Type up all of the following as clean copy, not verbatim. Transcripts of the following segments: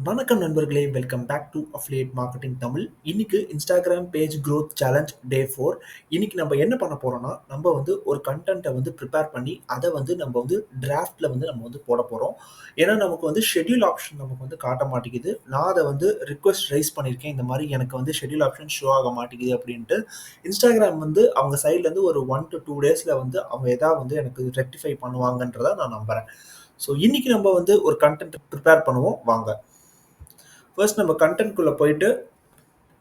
வணக்கம் நண்பர்களே, welcome back to affiliate marketing Tamil. இன்னைக்கு Instagram page growth challenge day 4. இன்னைக்கு நம்ம என்ன பண்ண போறோம்னா, நம்ம வந்து ஒரு கண்டென்ட்டை வந்து ப்ரிப்பேர் பண்ணி அதை வந்து நம்ம வந்து டிராஃப்ட்ல வந்து நம்ம வந்து போட போறோம். ஏன்னா நமக்கு வந்து ஷெட்யூல் ஆப்ஷன் நமக்கு வந்து காட்ட மாட்டேங்குது. நான் அதை வந்து ரிக்வெஸ்ட் ரைஸ் பண்ணியிருக்கேன். இந்த மாதிரி எனக்கு வந்து ஷெட்யூல் ஆப்ஷன் ஷோ ஆக மாட்டேங்குது அப்படின்ட்டு. இன்ஸ்டாகிராம் வந்து அவங்க சைட்லேருந்து ஒரு 1 to 2 டேஸில் வந்து அவங்க எதாவது வந்து எனக்கு ரெக்டிஃபை பண்ணுவாங்கன்றதை நான் நம்புறேன். ஸோ இன்னைக்கு நம்ம வந்து ஒரு கண்டென்ட் ப்ரிப்பேர் பண்ணுவோம் வாங்க. ஃபர்ஸ்ட் நம்ம கண்டென்ட்குள்ளே போயிட்டு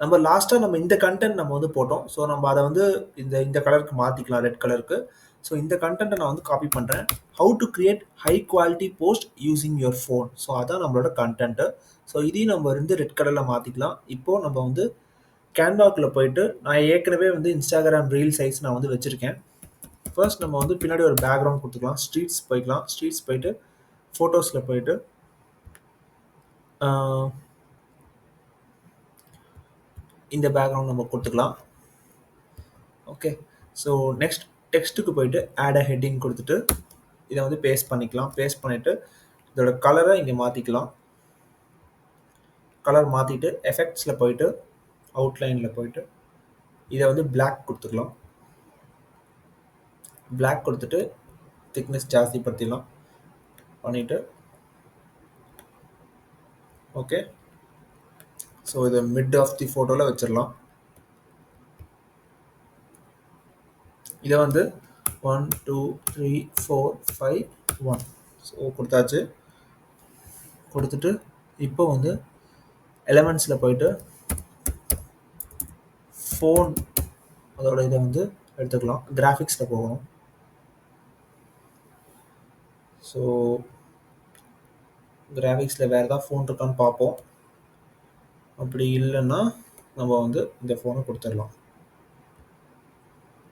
நம்ம லாஸ்ட்டாக நம்ம இந்த கண்டென்ட் நம்ம வந்து போட்டோம். ஸோ நம்ம அதை வந்து இந்த இந்த கலருக்கு மாற்றிக்கலாம், ரெட் கலருக்கு. ஸோ இந்த கண்டென்ட்டை நான் வந்து காப்பி பண்ணுறேன். How to create high quality post using your phone. So அதான் நம்மளோட கண்டென்ட்டு. ஸோ இதையும் நம்ம வந்து ரெட் கலரில் மாற்றிக்கலாம். இப்போது நம்ம வந்து கேன்வாக்குள்ளே போயிட்டு நான் ஏற்கனவே வந்து இன்ஸ்டாகிராம் ரீல் சைஸ் நான் வந்து வச்சுருக்கேன். ஃபர்ஸ்ட் நம்ம வந்து பின்னாடி ஒரு பேக்ரவுண்ட் கொடுத்துக்கலாம். ஸ்ட்ரீட்ஸ் போய்க்கலாம். ஸ்ட்ரீட்ஸ் போயிட்டு ஃபோட்டோஸில் போயிட்டு இந்த பேக்ரவுண்ட் நம்ம கொடுத்துக்கலாம். ஓகே, ஸோ நெக்ஸ்ட் டெக்ஸ்ட்டுக்கு போயிட்டு ஆட் அ ஹெட்டிங் கொடுத்துட்டு இதை வந்து பேஸ்ட் பண்ணிக்கலாம். பேஸ்ட் பண்ணிவிட்டு இதோட கலரை இங்கே மாற்றிக்கலாம். கலர் மாற்றிட்டு எஃபெக்ட்ஸில் போயிட்டு அவுட்லைனில் போயிட்டு இதை வந்து பிளாக் கொடுத்துக்கலாம். பிளாக் கொடுத்துட்டு திக்னஸ் ஜாஸ்தி படுத்திடலாம் பண்ணிவிட்டு ஓகே. ஸோ இதை மிட் ஆஃப் தி ஃபோட்டோவில் வச்சிடலாம். இதை வந்து 1 2 3 4 5 1 ஸோ கொடுத்தாச்சு. கொடுத்துட்டு இப்போ வந்து எலமெண்ட்ஸில் போயிட்டு ஃபோன் அதோட இதை வந்து எடுத்துக்கலாம். கிராஃபிக்ஸில் போகணும். ஸோ கிராஃபிக்ஸில் வேறு ஏதாவது ஃபோன் இருக்கான்னு பார்ப்போம். அப்படி இல்லைன்னா நம்ம வந்து இந்த ஃபோனை கொடுத்துடலாம்.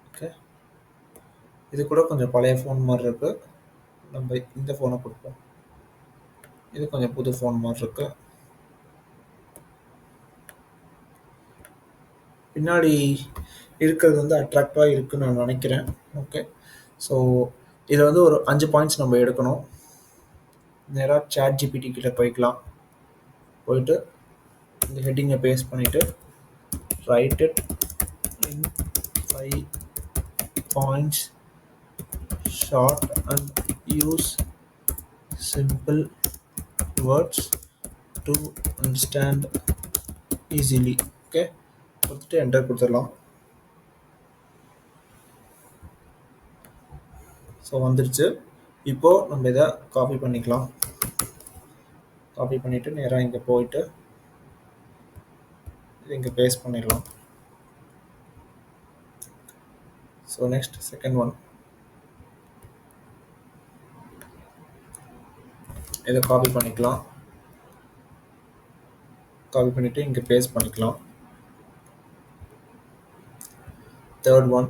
ஓகே, இது கூட கொஞ்சம் பழைய ஃபோன் மாதிரி இருக்குது. நம்ம இந்த ஃபோனை கொடுப்போம். இது கொஞ்சம் புது ஃபோன் மாதிரி இருக்கு. பின்னாடி இருக்கிறது வந்து அட்ராக்டிவாக இருக்குன்னு நான் நினைக்கிறேன். ஓகே, ஸோ இதை வந்து ஒரு 5 பாயிண்ட்ஸ் நம்ம எடுக்கணும். நேராக சாட் ஜிபிடி கிட்ட போய்க்கலாம். போயிட்டு இந்த ஹெட்டிங்கை பேஸ்ட் பண்ணிவிட்டு right it in 5 points short and use simple words to understand easily. Okay, கொடுத்துட்டு என்டர் கொடுத்துடலாம். ஸோ வந்துருச்சு. இப்போது நம்ம இதை காப்பி பண்ணிக்கலாம். காப்பி பண்ணிவிட்டு நேராக இங்கே போயிட்டு இது இங்கே பேஸ்ட் பண்ணிடலாம். ஸோ நெக்ஸ்ட் செகண்ட் ஒன் இதை காப்பி பண்ணிக்கலாம். காப்பி பண்ணிவிட்டு இங்கே பேஸ்ட் பண்ணிக்கலாம். தேர்ட் ஒன்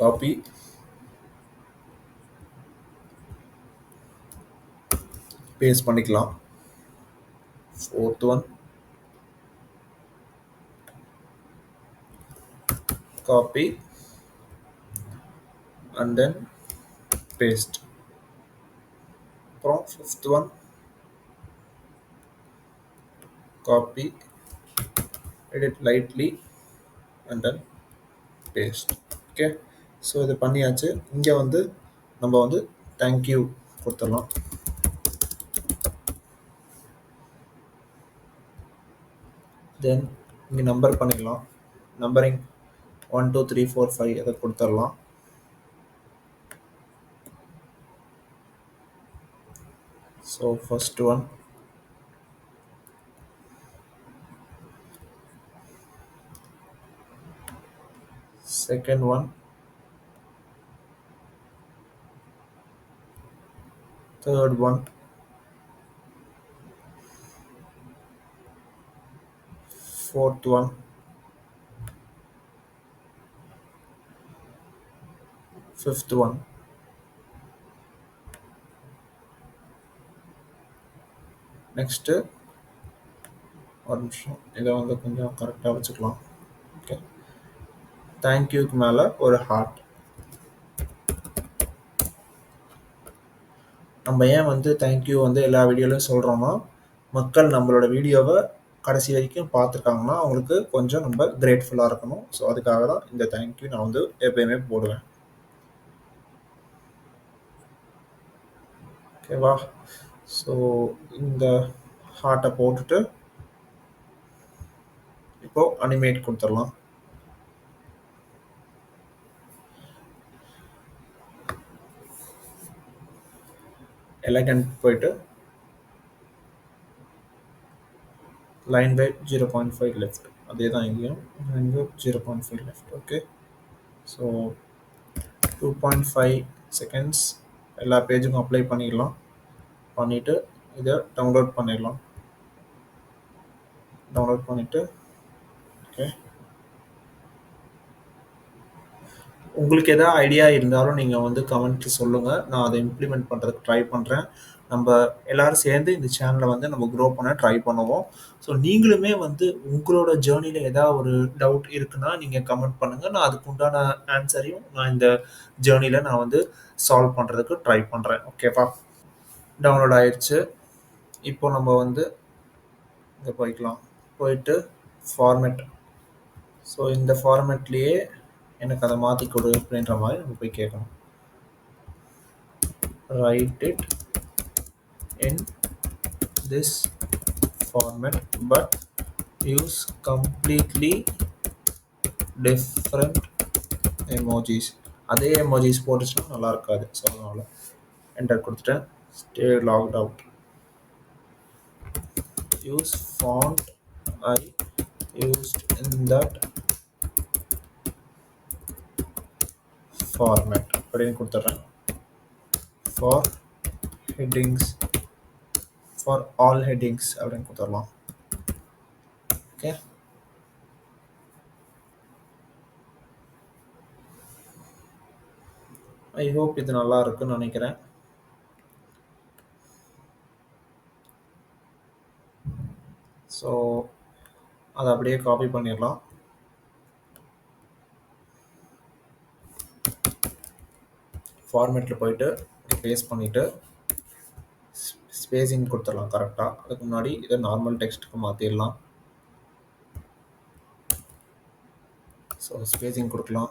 காப்பி பேஸ்ட் பண்ணிக்கலாம். Fourth one copy and then paste. From fifth one copy, edit lightly and then paste. Okay, so இது பண்ணியாச்சு. இங்கே வந்து நம்ம வந்து தேங்க்யூ கொடுத்துடலாம். தென் இங்கே நம்பர் பண்ணிக்கலாம். நம்பரிங் 1 2 3 4 5 அதை கொடுத்துடலாம். So first one second one third one fourth one fifth one next ஒரு நிமிஷம் இதை வந்து கொஞ்சம் கரெக்டாக வச்சுக்கலாம். ஓகே, தேங்க்யூக்கு மேலே ஒரு ஹார்ட். நம்ம ஏன் வந்து தேங்க்யூ வந்து எல்லா வீடியோலையும் சொல்கிறோன்னா, மக்கள் நம்மளோட வீடியோவை கடைசி வரைக்கும் பார்த்துருக்காங்கன்னா அவங்களுக்கு கொஞ்சம் நம்ம கிரேட்ஃபுல்லாக இருக்கணும். ஸோ அதுக்காக தான் இந்த தேங்க்யூ நான் வந்து எப்பயுமே போடுவேன். ஓகேவா? ஸோ இந்த ஹார்ட்டை போட்டுட்டு இப்போ அனிமேட் கொடுத்துடலாம். எலகண்ட் போயிட்டு லைன் பை 0.5 லெஃப்ட், அதே தான் இங்கேயும் line by 0.5 left. Okay, so 2.5 seconds எல்லா பேஜுக்கும் அப்ளை பண்ணிடலாம். பண்ணிவிட்டு இதை டவுன்லோட் பண்ணிடலாம். டவுன்லோட் பண்ணிவிட்டு ஓகே, உங்களுக்கு எதாவது ஐடியா இருந்தாலும் நீங்கள் வந்து கமெண்ட்ல சொல்லுங்கள். நான் அதை இம்ப்ளிமெண்ட் பண்ணுறதுக்கு ட்ரை பண்ணுறேன். நம்ம எல்லாரும் சேர்ந்து இந்த சேனலை வந்து நம்ம க்ரோ பண்ண ட்ரை பண்ணுவோம். ஸோ நீங்களுமே வந்து உங்களோட ஜேர்னியில் ஏதாவது ஒரு டவுட் இருக்குன்னா நீங்கள் கமெண்ட் பண்ணுங்கள். நான் அதுக்கு உண்டான ஆன்சரையும் நான் இந்த ஜேர்னியில் நான் வந்து சால்வ் பண்ணுறதுக்கு ட்ரை பண்ணுறேன். ஓகேவா? டவுன்லோட் ஆயிடுச்சு. இப்போ நம்ம வந்து இங்கே போய்க்கலாம். போயிட்டு ஃபார்மேட், ஸோ இந்த ஃபார்மேட்லேயே எனக்கு அதை மாற்றி கொடு அப்படின்ற மாதிரி நம்ம போய் கேட்கணும். Write it in this format but use completely different emojis. அதே எமோஜிஸ் போட்டுச்சுன்னா நல்லா இருக்காது. ஸோ அதனால் என்டர் கொடுத்துட்டேன். Stay logged out. Use font I used in that format அப்படின்னு கொடுத்துட்றேன். For headings, for all headings அப்படின்னு கொடுத்துடலாம். ஓகே, ஐ ஹோப் இது நல்லா இருக்குன்னு நினைக்கிறேன். ஸோ அதை அப்படியே காப்பி பண்ணிடலாம். ஃபார்மேட்டில் போயிட்டு பேஸ்ட் பண்ணிவிட்டு ஸ்பேஸிங் கொடுத்துடலாம் கரெக்டாக. அதுக்கு முன்னாடி இதை நார்மல் டெக்ஸ்ட்டுக்கு மாற்றிடலாம். ஸோ ஸ்பேஸிங் கொடுக்கலாம்.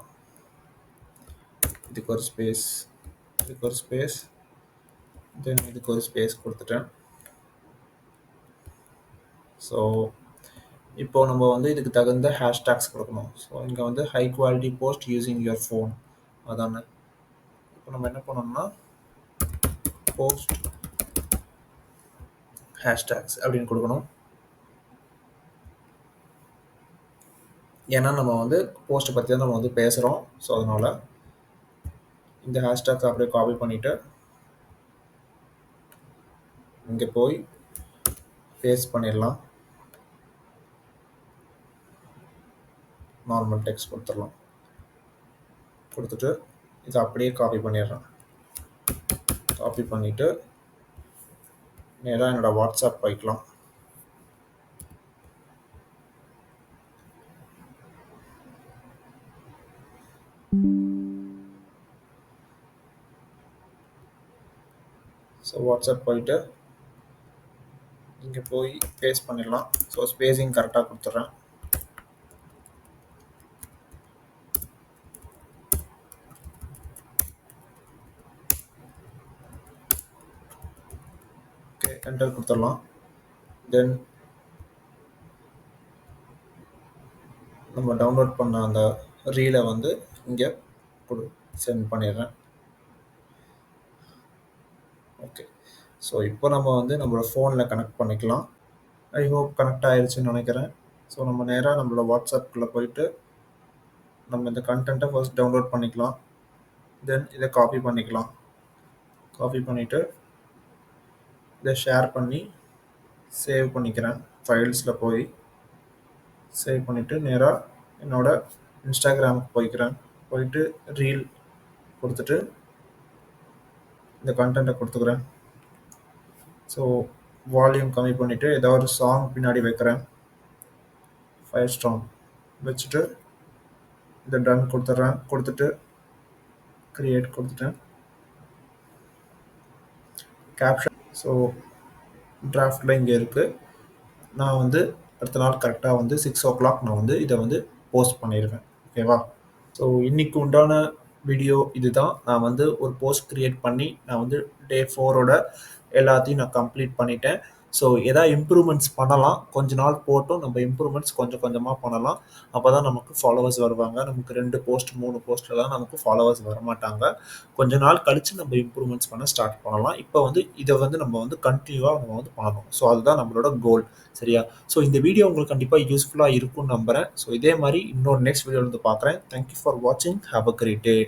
இதுக்கு ஒரு ஸ்பேஸ், இதுக்கு ஒரு ஸ்பேஸ், தென் இதுக்கு ஒரு ஸ்பேஸ் கொடுத்துட்டேன். ஸோ இப்போ நம்ம வந்து இதுக்கு தகுந்த ஹேஷ்டேக்ஸ் கொடுக்கணும். ஸோ இங்கே வந்து high quality post using your phone அதானே. இப்போ நம்ம என்ன பண்ணோம்னா போஸ்ட் ஹேஷ்டேக்ஸ் அப்படின்னு கொடுக்கணும். ஏன்னா நம்ம வந்து போஸ்ட்டை பற்றி தான் நம்ம வந்து பேசுகிறோம். ஸோ அதனால் இந்த ஹேஷ்டேக்ஸ் அப்படியே காப்பி பண்ணிவிட்டு இங்கே போய் பேஸ்ட் பண்ணிடலாம். நார்மல் டெக்ஸ்ட் கொடுத்துடலாம். கொடுத்துட்டு இதை அப்படியே காப்பி பண்ணிடுறேன். காப்பி பண்ணிவிட்டு நேராக என்னோடய வாட்ஸ்அப் போய்க்கலாம். ஸோ வாட்ஸ்அப் போயிட்டு இங்கே போய் பேஸ்ட் பண்ணிடலாம். ஸோ ஸ்பேஸிங் கரெக்டாக கொடுத்துட்றேன். ஓகே, என்டர் கொடுத்துடலாம். தென் நம்ம டவுன்லோட் பண்ண அந்த ரீலை வந்து இங்கே சென்ட் பண்ணிடுறேன். ஓகே, ஸோ இப்போ நம்ம வந்து நம்மளோட ஃபோனில் கனெக்ட் பண்ணிக்கலாம். ஐ ஹோப் கனெக்ட் ஆயிடுச்சுன்னு நினைக்கிறேன். ஸோ நம்ம நேராக நம்மளோட வாட்ஸ்அப்பில் போயிட்டு நம்ம இந்த கண்டென்ட்டை ஃபர்ஸ்ட் டவுன்லோட் பண்ணிக்கலாம். தென் இதை காப்பி பண்ணிக்கலாம். காப்பி பண்ணிவிட்டு இதை ஷேர் பண்ணி சேவ் பண்ணிக்கிறேன். ஃபைல்ஸில் போய் சேவ் பண்ணிவிட்டு நேராக என்னோடய இன்ஸ்டாகிராமுக்கு போய்க்கிறேன். போயிட்டு ரீல் கொடுத்துட்டு இந்த கண்டென்ட்டை கொடுத்துக்கிறேன். ஸோ வால்யூம் கம்மி பண்ணிவிட்டு ஏதாவது ஒரு சாங் பின்னாடி வைக்கிறேன். 5 ஸ்டாங் வச்சுட்டு இதை டன் கொடுத்துட்றேன். கொடுத்துட்டு க்ரியேட் கொடுத்துட்டேன். கேப்ஷன். ஸோ டிராஃப்டில் இங்கே இருக்குது. நான் வந்து அடுத்த நாள் கரெக்டாக வந்து 6 o'clock நான் வந்து இதை வந்து போஸ்ட் பண்ணிடுவேன். ஓகேவா? ஸோ இன்னைக்கு உண்டான வீடியோ இதுதான். நான் வந்து ஒரு போஸ்ட் கிரியேட் பண்ணி நான் வந்து டே 4ஓட எல்லாத்தையும் நான் கம்ப்ளீட் பண்ணிட்டேன். ஸோ எதாவது இம்ப்ரூவ்மெண்ட்ஸ் பண்ணலாம். கொஞ்ச நாள் போட்டும் நம்ம இம்ப்ரூவ்மெண்ட்ஸ் கொஞ்சம் கொஞ்சமாக பண்ணலாம். அப்போ தான் நமக்கு ஃபாலோவர்ஸ் வருவாங்க. நமக்கு 2 போஸ்ட் 3 போஸ்ட்லலாம் நமக்கு ஃபாலோவர்ஸ் வரமாட்டாங்க. கொஞ்ச நாள் கழிச்சு நம்ம இம்ப்ரூவ்மெண்ட்ஸ் பண்ண ஸ்டார்ட் பண்ணலாம். இப்போ வந்து இதை வந்து நம்ம வந்து கண்டினியூவாக நம்ம வந்து பண்ணணும். ஸோ அதுதான் நம்மளோட கோல். சரியா? ஸோ இந்த வீடியோ உங்களுக்கு கண்டிப்பாக யூஸ்ஃபுல்லாக இருக்கும்னு நம்புகிறேன். ஸோ இதே மாதிரி இன்னொரு நெக்ஸ்ட் வீடியோ வந்து பார்க்குறேன். தேங்க்யூ ஃபார் வாட்சிங். Have a great day.